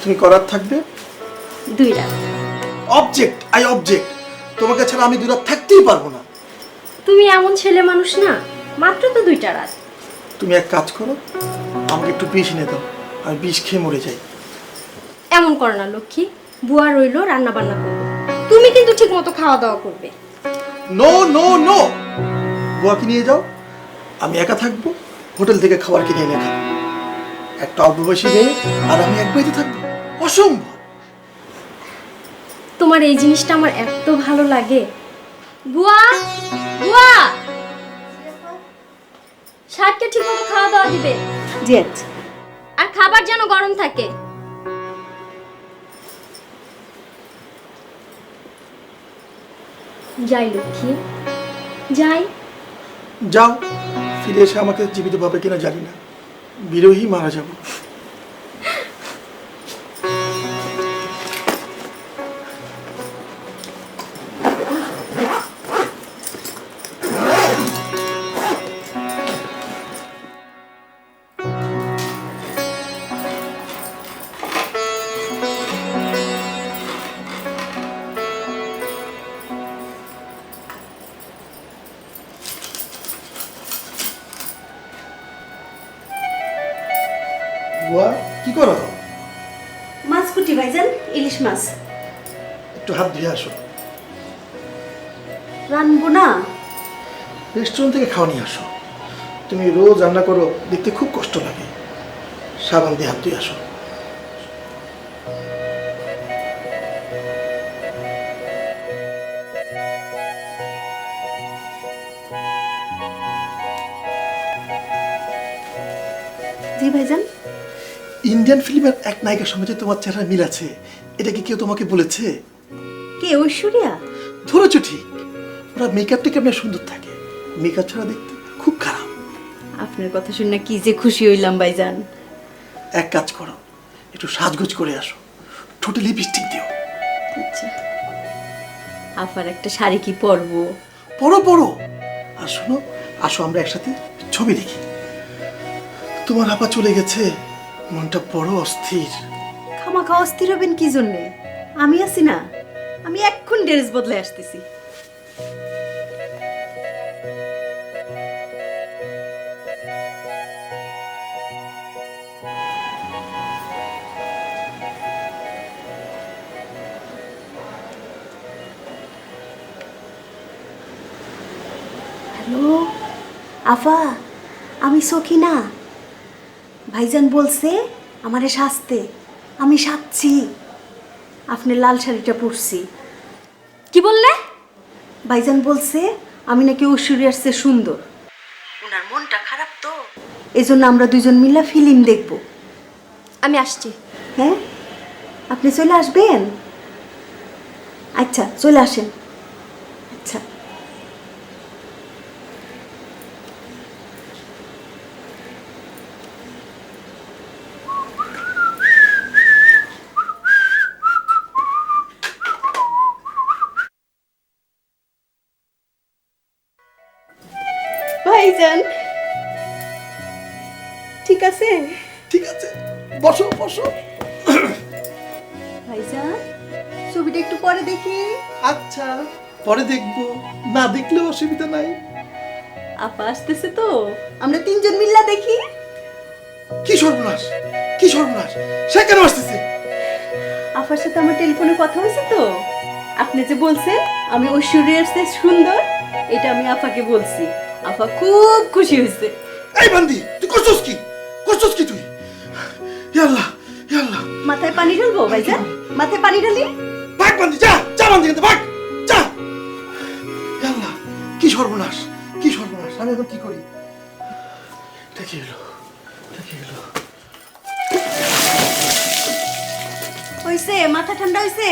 তুমি করার থাকবে 2 রাত। Object, I object. তোমাকে ছাড়া আমি 2 রাত থাকতেই পারবো না। তুমি এমন ছেলে মানুষ না, মাত্র তো 2টা রাত। তুমি এক কাজ করো, আমাকে একটু বিষ এনে দাও, আমি বিষ খেয়ে মরে যাই। এমন করো না লক্ষ্মী, বুয়া রইলো, রান্না বান্না করবো। তুমি কিন্তু ঠিক মতো খাওয়া দাওয়া করবে। নো নো নো, বুয়াকে নিয়ে যাও, আমি একা থাকবো, হোটেল থেকে খাবার কিনে এনে খাবো। একটা অল্প বয়সী মেয়ে আর আমি এক বাড়িতে থাকবো, অসম্ভব। তোমার এই জিনিসটা আমার এত ভালো লাগে। বুয়া, বুয়া, শাককে ঠিক মতো খাওয়া দাওয়া দিবে। জি আচ্ছা। আর খাবার যেন গরম থাকে। যাই লক্ষ্মী, যাই। যাও, ফিরে এসে আমাকে জীবিত পাবে কিনা জানি না, বিরোহী মারা যাবো। বুয়া কি করো? মাছ কুটি ভাইজান, ইলিশ মাছ একটু হাত ধুয়ে আসো। রানবো না। রেস্টুরেন্ট থেকে খাওয়া নিয়ে আসো। তুমি রোজ রান্না করো, দেখতে খুব কষ্ট লাগে। সাবান দিয়ে হাত ধুয়ে আসো। জি ভাইজান। ইন্ডিয়ান ফিল্মের এক নায়িকার সঙ্গে যে তোমার চেহারা মিল আছে, এটা কি কেউ তোমাকে বলেছে? কে ঐশ্বরিয়া? ধরেছো ঠিক। ওরা মেকআপ টেকআপ নিয়ে সুন্দর থাকে, মেকআপ ছাড়া দেখতে খুব খারাপ। আপনার কথা শুনে কি যে খুশি হইলাম ভাইজান। এক কাজ করো, একটু সাজগোজ করে আসো, ঠোঁটে লিপস্টিক দিও। আচ্ছা, আফার একটা শাড়ি কি পরবো? পড়ো পড়ো। আর শোনো, আসো আমরা একসাথে ছবি দেখি। তোমার আপা চলে গেছে, মনটা বড় অস্থির। খামাখা অস্থির হবেন কি জন্যে? আমি আছি না, আমি এক্ষুনি ড্রেস বদলে আসতেছি। হ্যালো আফা, আমি সখিনা। ভাইজান বলছে আমারে সাজতে, আমি সাজছি। আপনি লাল শাড়িটা পরছি। কি বললে? ভাইজান বলছে আমি নাকি ঐশ্বরিয়ার চেয়ে সুন্দর। ওনার মনটা খারাপ তো, এই জন্য আমরা দুজন মিলে ফিল্ম দেখব। আমি আসছি। হ্যাঁ, আপনি চলে আসবেন? আচ্ছা চলে আসেন। আচ্ছা। ভাইজান ঠিক আছে? ঠিক আছে, বসো বসো। ভাইজান ছবিটা একটু পরে দেখি। আচ্ছা, পরে দেখবো, না দেখলেও অসুবিধা নাই। আপা আসতেছে তো, আমরা তিনজন মিল্লা দেখি। কি সর্বনাশ, কি সর্বনাশ, সে কেন আসতেছে? আপার সাথে আমার টেলিফোনে কথা হয়েছে তো, আপনি যে বলছেন আমি ঐশ্বরিয়ার চেয়ে সুন্দর, এটা আমি আপাকে বলছি। আপা খুব খুশি হয়েছে। এই বান্দি, তুই করছস কি? করছস কি তুই? ইয়া আল্লাহ, ইয়া আল্লাহ। মাথায় পানি ঢালবো ভাইজান? মাথায় পানি ঢালি? ভাগ বান্দি, যা যা বান্দি, কিন্তু ভাগ, যা। ইয়া আল্লাহ, কি সর্বনাশ, কি সর্বনাশ, আমি এখন কি করি? এটা কি হলো, এটা কি হলো? হইছে, মাথা ঠান্ডা হইছে।